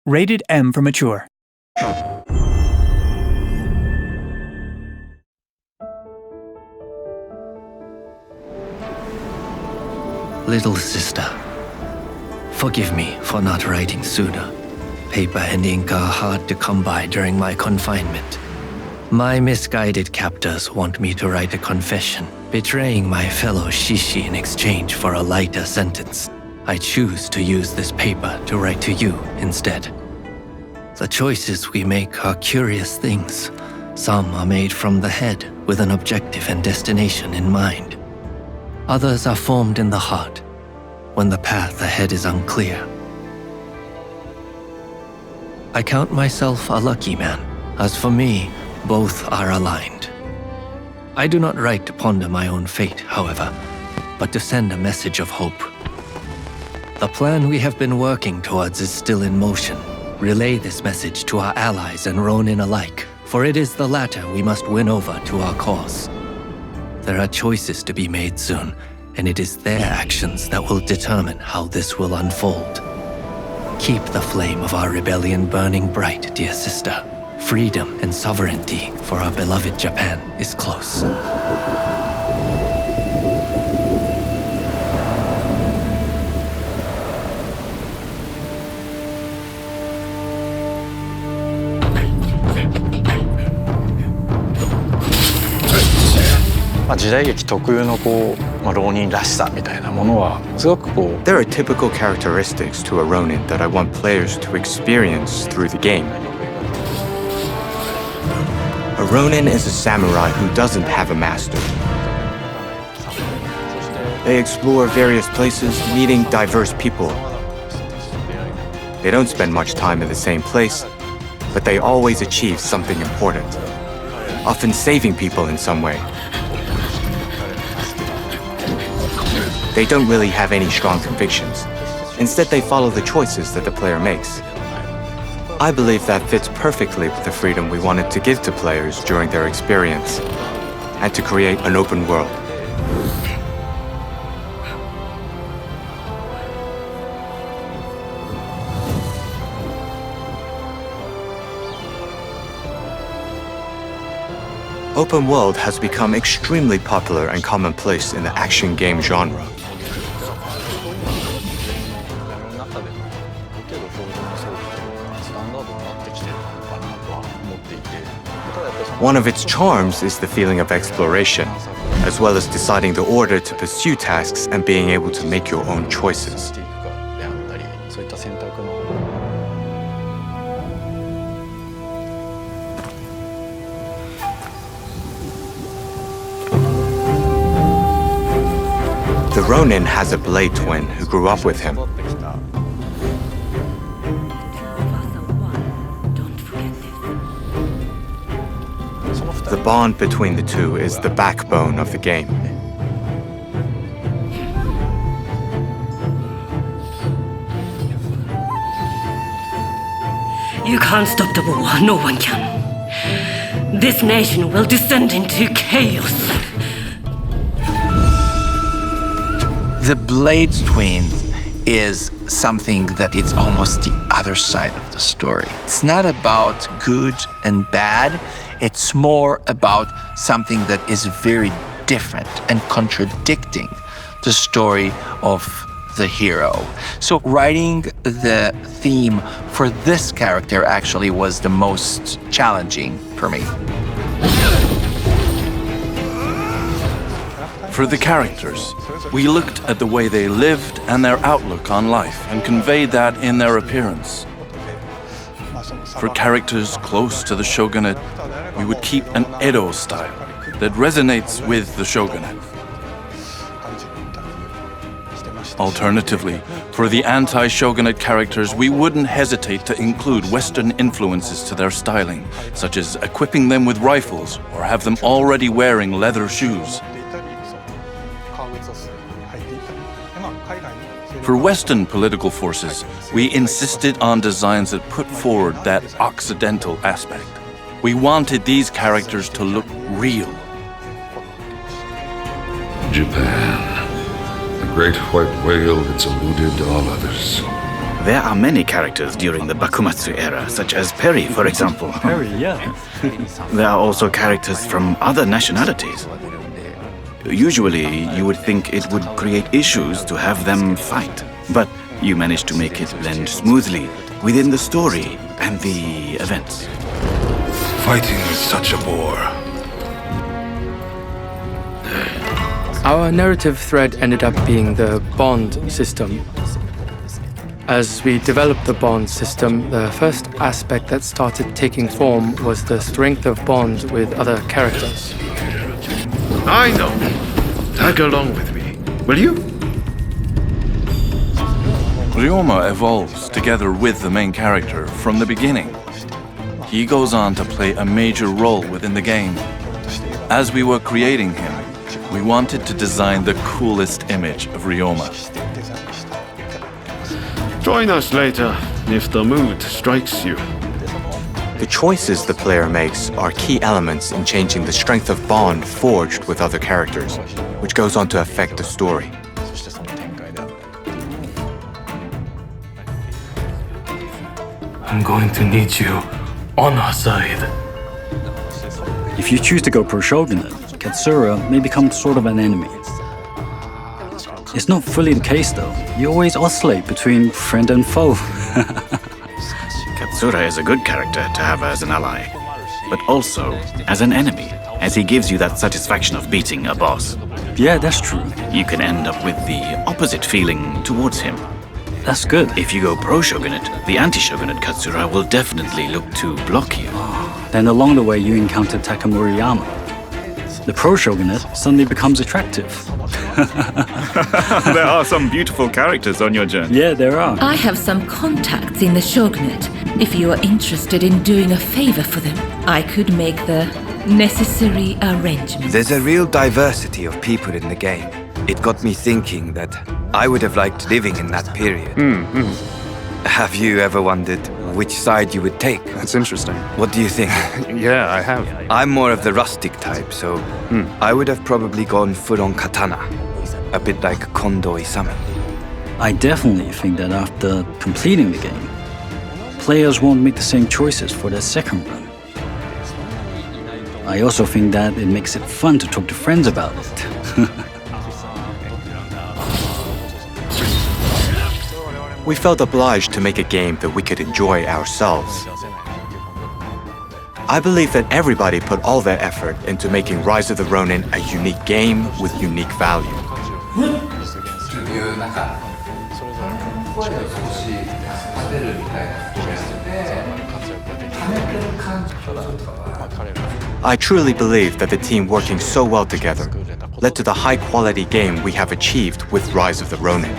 Rated M for mature. Little sister, forgive me for not writing sooner. Paper and ink are hard to come by during my confinement. My misguided captors want me to write a confession, betraying my fellow Shishi in exchange for a lighter sentence. I choose to use this paper to write to you instead. The choices we make are curious things. Some are made from the head with an objective and destination in mind. Others are formed in the heart when the path ahead is unclear. I count myself a lucky man. As for me, both are aligned. I do not write to ponder my own fate, however, but to send a message of hope. The plan we have been working towards is still in motion. Relay this message to our allies and Ronin alike, for it is the latter we must win over to our cause. There are choices to be made soon, and it is their actions that will determine how this will unfold. Keep the flame of our rebellion burning bright, dear sister. Freedom and sovereignty for our beloved Japan is close. 時代劇特有の浪人らしさみたいなものはすごくThere are typical characteristics to a Ronin that I want players to experience through the game. A Ronin is a samurai who doesn't have a master. They explore various places, meeting diverse people. They don't spend much time in the same place, but they always achieve something important, often saving people in some way. They don't really have any strong convictions. Instead, they follow the choices that the player makes. I believe that fits perfectly with the freedom we wanted to give to players during their experience, and to create an open world. Open world has become extremely popular and commonplace in the action game genre. One of its charms is the feeling of exploration, as well as deciding the order to pursue tasks and being able to make your own choices. The Ronin has a blade twin who grew up with him. The bond between the two is the backbone of the game. You can't stop the war, no one can. This nation will descend into chaos. The Blade Twin is something that is almost the other side of the story. It's not about good and bad. It's more about something that is very different and contradicting the story of the hero. So writing the theme for this character actually was the most challenging for me. For the characters, we looked at the way they lived and their outlook on life and conveyed that in their appearance. For characters close to the shogunate, we would keep an Edo style that resonates with the shogunate. Alternatively, for the anti-shogunate characters, we wouldn't hesitate to include Western influences to their styling, such as equipping them with rifles or have them already wearing leather shoes. For Western political forces, we insisted on designs that put forward that Occidental aspect. We wanted these characters to look real. Japan, the great white whale that's eluded all others. There are many characters during the Bakumatsu era, such as Perry, for example. Perry, yeah. There are also characters from other nationalities. Usually, you would think it would create issues to have them fight, but you managed to make it blend smoothly within the story and the events. Fighting is such a bore. Our narrative thread ended up being the bond system. As we developed the bond system, the first aspect that started taking form was the strength of bond with other characters. I know. Tag along with me, will you? Ryoma evolves together with the main character from the beginning. He goes on to play a major role within the game. As we were creating him, we wanted to design the coolest image of Ryoma. Join us later if the mood strikes you. The choices the player makes are key elements in changing the strength of bond forged with other characters, which goes on to affect the story. I'm going to need you on our side. If you choose to go pro shogunate, Katsura may become sort of an enemy. It's not fully the case though. You always oscillate between friend and foe. Katsura is a good character to have as an ally, but also as an enemy, as he gives you that satisfaction of beating a boss. Yeah, that's true. You can end up with the opposite feeling towards him. That's good. If you go pro-shogunate, the anti-shogunate Katsura will definitely look to block you. Then along the way you encounter Takamuriyama. The pro-shogunate suddenly becomes attractive. There are some beautiful characters on your journey. Yeah, there are. I have some contacts in the shogunate. If you are interested in doing a favor for them, I could make the necessary arrangements. There's a real diversity of people in the game. It got me thinking that I would have liked living in that period. Have you ever wondered which side you would take? That's interesting. What do you think? Yeah, I have. I'm more of the rustic type, so I would have probably gone full-on katana. A bit like Kondo Isami. I definitely think that after completing the game, players won't make the same choices for their second run. I also think that it makes it fun to talk to friends about it. We felt obliged to make a game that we could enjoy ourselves. I believe that everybody put all their effort into making Rise of the Ronin a unique game with unique value. I truly believe that the team working so well together led to the high-quality game we have achieved with Rise of the Ronin.